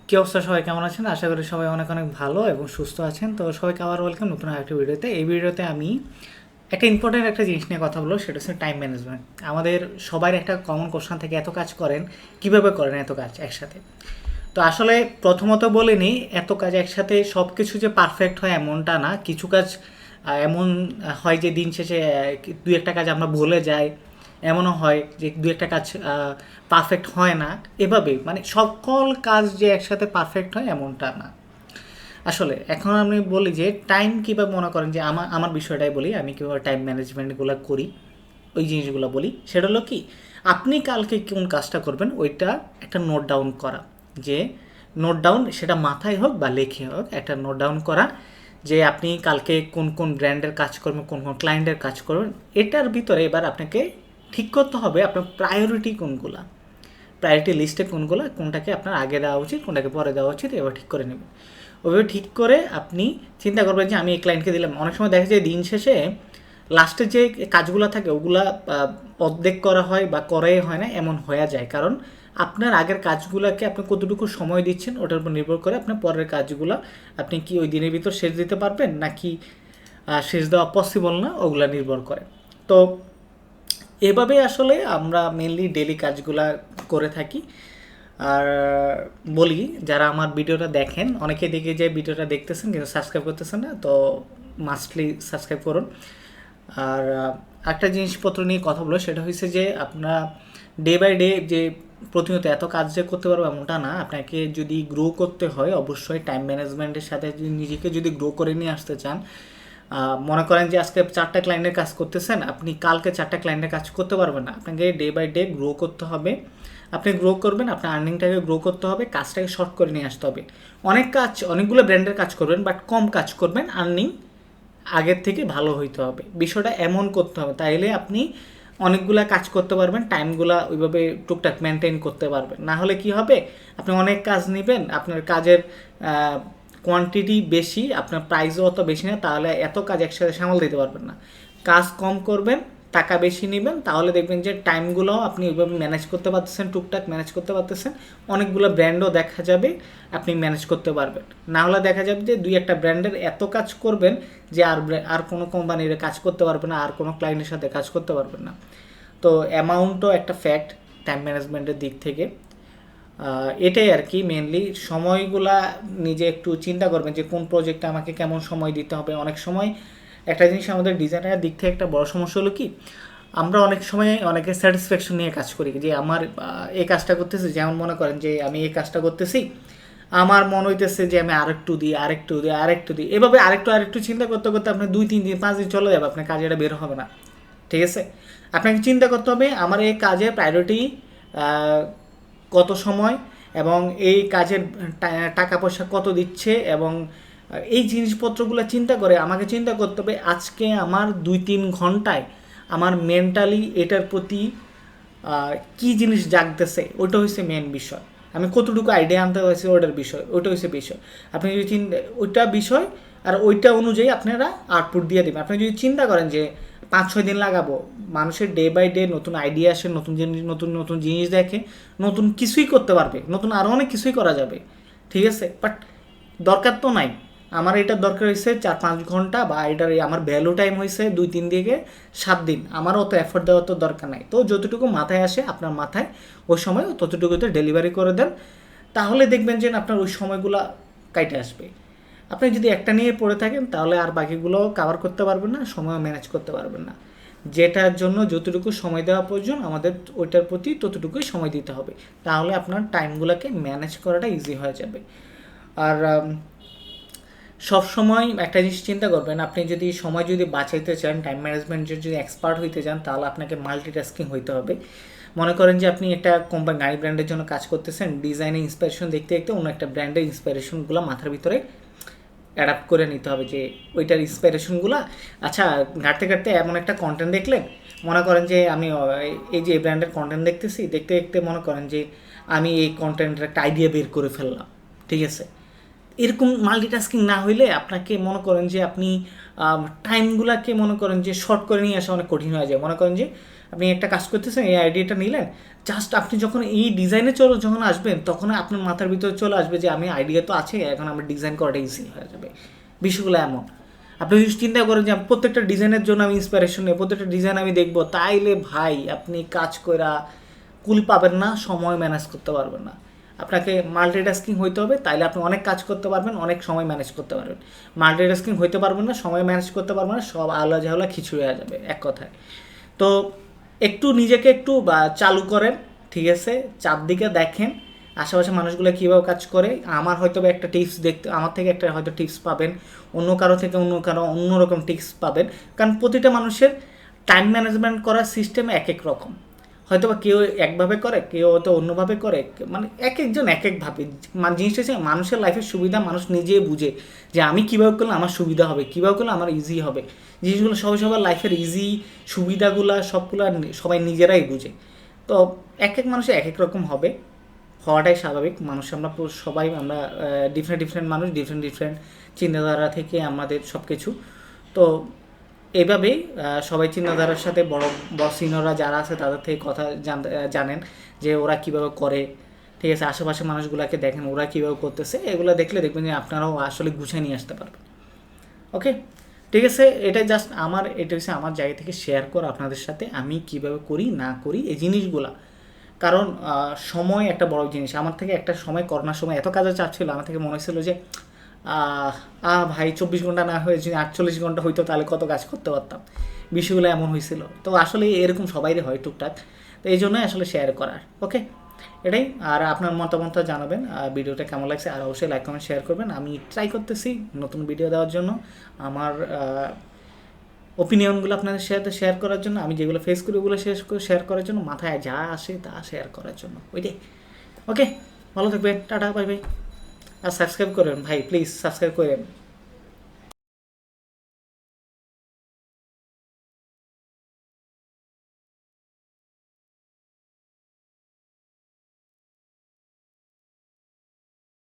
কি অবস্থা, সবাই কেমন আছেন? আশা করি সবাই অনেক অনেক ভালো এবং সুস্থ আছেন। তো সবাইকে আবার ওয়েলকাম নতুন আরেকটা ভিডিওতে। এই ভিডিওতে আমি একটা ইম্পর্টেন্ট একটা জিনিস নিয়ে কথা বলবো, সেটা হচ্ছে টাইম ম্যানেজমেন্ট। আমাদের সবার একটা কমন কোশ্চেন থেকে, এত কাজ করেন কীভাবে করেন এত কাজ একসাথে? তো আসলে প্রথমত বলে নিই, এত কাজ একসাথে সব কিছু যে পারফেক্ট হয় এমনটা না। কিছু কাজ এমন হয় যে দিন শেষে দুই একটা কাজ আমরা ভুলে যাই, এমনও হয় যে দুই একটা কাজ পারফেক্ট হয় না। এভাবেই মানে সকল কাজ যে একসাথে পারফেক্ট হয় এমনটা না। আসলে এখন আমি বলি যে টাইম কীভাবে, মনে করেন যে আমার আমার বিষয়টাই বলি, আমি কীভাবে টাইম ম্যানেজমেন্টগুলো করি, ওই জিনিসগুলো বলি। সেটা হলো কি, আপনি কালকে কোন কাজটা করবেন ওইটা একটা নোট ডাউন করা। যে নোট ডাউন, সেটা মাথায় হোক বা লেখে হোক, একটা নোট ডাউন করা যে আপনি কালকে কোন কোন ব্র্যান্ডের কাজ করবেন, কোন কোন ক্লায়েন্টের কাজ করবেন। এটার ভিতরে এবার আপনাকে ঠিক করতে হবে আপনার প্রায়োরিটি কোনগুলা, প্রায়োরিটি লিস্টে কোনগুলো, কোনটাকে আপনার আগে দেওয়া উচিত, কোনটাকে পরে দেওয়া উচিত, এবার ঠিক করে নেবেন। ওইভাবে ঠিক করে আপনি চিন্তা করবেন যে আমি এই ক্লায়েন্টকে দিলাম। অনেক সময় দেখা যায় দিন শেষে লাস্টে যে কাজগুলো থাকে ওগুলা অর্ধেক করা হয় বা করাই হয় না, এমন হয়ে যায়। কারণ আপনার আগের কাজগুলোকে আপনি কতটুকু সময় দিচ্ছেন ওটার উপর নির্ভর করে আপনার পরের কাজগুলো আপনি কি ওই দিনের ভিতর শেষ দিতে পারবেন নাকি শেষ দেওয়া পসিবল না, ওগুলা নির্ভর করে। তো এভাবে আসলে আমরা মেনলি ডেলি কাজগুলা করে থাকি। আর বলি, যারা আমার ভিডিওটা দেখেন, অনেকে দেখে যে ভিডিওটা দেখতেছেন কিন্তু সাবস্ক্রাইব করতেছেন না, তো মাস্টলি সাবস্ক্রাইব করুন। আর একটা জিনিসপত্র নিয়ে কথা বলো, সেটা হচ্ছে যে আপনারা ডে বাই ডে যে প্রতিনিয়ত এত কাজ যে করতে পারবো এমনটা না। আপনাকে যদি গ্রো করতে হয় অবশ্যই টাইম ম্যানেজমেন্টের সাথে নিজেকে যদি গ্রো করে নিয়ে আসতে চান, মনে করেন যে আজকে 4টা ক্লায়েন্টের কাজ করতেছেন, আপনি কালকে 4টা ক্লায়েন্টের কাজ করতে পারবেন না। আপনাকে ডে বাই ডে গ্রো করতে হবে। আপনি গ্রো করবেন, আপনার আর্নিংটাকে গ্রো করতে হবে, কাজটাকে শর্ট করে নিয়ে আসতে হবে। অনেকগুলো ব্র্যান্ডের কাজ করবেন, বাট কম কাজ করবেন, আর্নিং আগের থেকে ভালো হইতে হবে। বিষয়টা এমন করতে হবে, তাইলে আপনি অনেকগুলা কাজ করতে পারবেন, টাইমগুলা ওইভাবে টুকটাক মেনটেন করতে পারবেন। না হলে কি হবে, আপনি অনেক কাজ নেবেন, আপনার কাজের কোয়ান্টিটি বেশি, আপনার প্রাইসও অত বেশি না, তাহলে এত কাজ একসাথে সামাল দিতে পারবেন না। কাজ কম করবেন, টাকা বেশি নেবেন, তাহলে দেখবেন যে টাইমগুলোও আপনি ওইভাবে ম্যানেজ করতে পারতেছেন, টুকটাক ম্যানেজ করতে পারতেছেন। অনেকগুলো ব্র্যান্ডও দেখা যাবে আপনি ম্যানেজ করতে পারবেন। না হলে দেখা যাবে যে দুই একটা ব্র্যান্ডের এত কাজ করবেন যে আর কোনো কোম্পানির কাজ করতে পারবেন না, আর কোনো ক্লায়েন্টের সাথে কাজ করতে পারবেন না। তো অ্যামাউন্টও একটা ফ্যাক্ট টাইম ম্যানেজমেন্টের দিক থেকে। এটাই আর কি মেনলি। সময়গুলা নিজে একটু চিন্তা করবেন যে কোন প্রজেক্টে আমাকে কেমন সময় দিতে হবে। অনেক সময় একটা জিনিস আমাদের ডিজাইনের দিক থেকে একটা বড় সমস্যা হলো কি, আমরা অনেক সময় অনেকে স্যাটিসফ্যাকশন নিয়ে কাজ করি যে আমার এই কাজটা করতেছি। যেমন মনে করেন যে আমি এই কাজটা করতেছি, আমার মনে হইতেছে যে আমি আরেকটু দিই, এভাবে আরেকটু চিন্তা করতে করতে আপনার 2-3 দিন 5 দিন চলে যাবে, আপনার কাজে এটা বের হবে না। ঠিক আছে, আপনাকে চিন্তা করতে হবে আমার এই কাজের প্রায়োরিটি কত সময়, এবং এই কাজের টাকা পয়সা কত দিচ্ছে, এবং এই জিনিসপত্রগুলো চিন্তা করে আমাকে চিন্তা করতে হবে আজকে আমার 2-3 ঘন্টায় আমার মেন্টালি এটার প্রতি কী জিনিস জাগতেছে, ওইটা হচ্ছে মেন বিষয়। আমি কতটুকু আইডিয়া আনতে পারছি ওইটা হচ্ছে বিষয়। আপনি যদি ওইটা বিষয়, আর ওইটা অনুযায়ী আপনারা আউটপুট দিয়ে দেবেন। আপনি যদি চিন্তা করেন যে 5-6 দিন লাগাবো, মানুষের ডে বাই ডে নতুন আইডিয়া আসে, নতুন নতুন জিনিস দেখে, নতুন কিছুই করতে পারবে, নতুন আরও অনেক কিছুই করা যাবে। ঠিক আছে, বাট দরকার তো নাই। আমার এটার দরকার হয়েছে 4-5 ঘন্টা, বা এটার আমার ভ্যালু টাইম হয়েছে 2-3 থেকে 7 দিন। আমার অত এফোর্ট দেওয়ার তো দরকার নাই। তো যতটুকু মাথায় আসে আপনার মাথায়, ওই সময় ততটুকুতে ডেলিভারি করে দেন, তাহলে দেখবেন যে আপনার ওই সময়গুলো কাইটে আসবে। আপনি যদি একটা নিয়ে পড়ে থাকেন তাহলে আর বাকিগুলো কভার করতে পারবেন না, সময় ম্যানেজ করতে পারবেন না। যেটার জন্য যতটুকু সময় দেওয়া প্রয়োজন আমাদের ওইটার প্রতি ততটুকুই সময় দিতে হবে, তাহলে আপনার টাইমগুলোকে ম্যানেজ করাটা ইজি হয়ে যাবে। আর সব সময় একটা জিনিস চিন্তা করবেন, আপনি যদি সময় বাঁচাইতে চান, টাইম ম্যানেজমেন্টের যদি এক্সপার্ট হইতে চান, তাহলে আপনাকে মাল্টিটাস্কিং হইতে হবে। মনে করেন যে আপনি একটা কোম্পানি গাড়ি ব্র্যান্ডের জন্য কাজ করতেছেন, ডিজাইনে ইন্সপিরেশন দেখতে দেখতে অন্য একটা ব্র্যান্ডের ইন্সপিরেশনগুলো মাথার ভিতরে অ্যাডাপ্ট করে নিতে হবে, যে ওইটার ইন্সপিরেশনগুলো আচ্ছা ঘাটতে ঘাটতে এমন একটা কন্টেন্ট দেখলেন, মনে করেন যে আমি এই যে এই ব্র্যান্ডের কন্টেন্ট দেখতেছি, দেখতে দেখতে মনে করেন যে আমি এই কন্টেন্টের একটা আইডিয়া বের করে ফেললাম। ঠিক আছে, এরকম মাল্টিটাস্কিং না হইলে আপনাকে মনে করেন যে আপনি টাইমগুলোকে মনে করেন যে শর্ট করে নিয়ে আসা অনেক কঠিন হয়ে যায়। মনে করেন যে আপনি একটা কাজ করতেছেন, এই আইডিয়াটা নিলেন, জাস্ট আপনি যখন এই ডিজাইনে যখন আসবেন তখন আপনার মাথার ভিতরে চলে আসবে যে আমি আইডিয়া তো আছে, এখন আমার ডিজাইন করাটা ইজি হয়ে যাবে। বিষয়গুলো এমন, আপনি যদি চিন্তা করেন যে প্রত্যেকটা ডিজাইনের জন্য আমি ইন্সপিরেশন নেই, প্রত্যেকটা ডিজাইন আমি দেখবো, তাইলে ভাই আপনি কাজ করা কুল পাবেন না, সময় ম্যানেজ করতে পারবেন না। আপনাকে মাল্টিটাস্কিং হইতে হবে, তাইলে আপনি অনেক কাজ করতে পারবেন, অনেক সময় ম্যানেজ করতে পারবেন। মাল্টিটাস্কিং হইতে পারবেন না, সময় ম্যানেজ করতে পারবেন না, সব আলা ঝালা খিচুড়ি হয়ে যাবে এক কথায়। তো একটু নিজেকে একটু চালু করেন, ঠিক আছে, চারদিকে দেখেন আশেপাশে মানুষগুলো কীভাবে কাজ করে। আমার হয়তো বা একটা টিপস দেখতে, আমার থেকে একটা হয়তো টিপস পাবেন, অন্য কারো থেকে অন্য কারো অন্যরকম টিপস পাবেন, কারণ প্রতিটা মানুষের টাইম ম্যানেজমেন্ট করার সিস্টেম এক এক রকম। হয়তো বা কেউ একভাবে করে, কেউ হয়তো অন্যভাবে করে, মানে এক একজন এক একভাবে। জিনিসটা হচ্ছে মানুষের লাইফের সুবিধা মানুষ নিজেই বুঝে যে আমি কীভাবে করলে আমার সুবিধা হবে, কীভাবে করলে আমার ইজি হবে। জিনিসগুলো সবাই সবার লাইফের ইজি সুবিধাগুলো সবগুলো সবাই নিজেরাই বুঝে। তো এক এক মানুষের এক এক রকম হবে, হওয়াটাই স্বাভাবিক। মানুষ আমরা সবাই আমরা ডিফারেন্ট ডিফারেন্ট মানুষ, ডিফারেন্ট ডিফারেন্ট চিন্তাধারা থেকে আমাদের সব কিছু। তো এইভাবেই সবাই চিন্তাধারার সাথে বড় বড় সিনিয়ররা যারা আছে তাদের থেকে কথা জানেন যে ওরা কীভাবে করে, ঠিক আছে, আশেপাশে মানুষগুলোকে দেখেন ওরা কীভাবে করতেছে, এগুলো দেখলে দেখবেন যে আপনারাও আসলে গুছিয়ে নিয়ে আসতে পারবেন। ওকে, ঠিক আছে, এটা জাস্ট এটা হচ্ছে আমার জায়গা থেকে শেয়ার করা আপনাদের সাথে, আমি কীভাবে করি না করি এই জিনিসগুলা। কারণ সময় একটা বড় জিনিস। আমার থেকে একটা সময় করোনার সময় এত কাজের চাপ ছিল, আমার থেকে মনে হচ্ছিল যে ভাই 24 ঘন্টা না হয়ে যদি 48 ঘন্টা হইতো তাহলে কত কাজ করতে পারতাম। বিষয়গুলো এমন হয়েছিল। তো আসলে এরকম সবাইরই হয় টুকটাক, তো এই জন্যই আসলে শেয়ার করার। ওকে, এটাই। আর আপনার মতামতটা জানাবেন, ভিডিওটা কেমন লাগছে, আর অবশ্যই লাইক কমেন্ট শেয়ার করবেন। আমি ট্রাই করতেছি নতুন ভিডিও দেওয়ার জন্য, আমার ওপিনিয়নগুলো আপনাদের সাথে শেয়ার করার জন্য, আমি যেগুলো ফেস করি ওগুলো শেয়ার করার জন্য, মাথায় যা আসে তা শেয়ার করার জন্য, ওইটাই। ওকে, ভালো থাকবেন, টাটা, বাই বাই। আর সাবস্ক্রাইব করেন ভাই, প্লিজ সাবস্ক্রাইব করেন।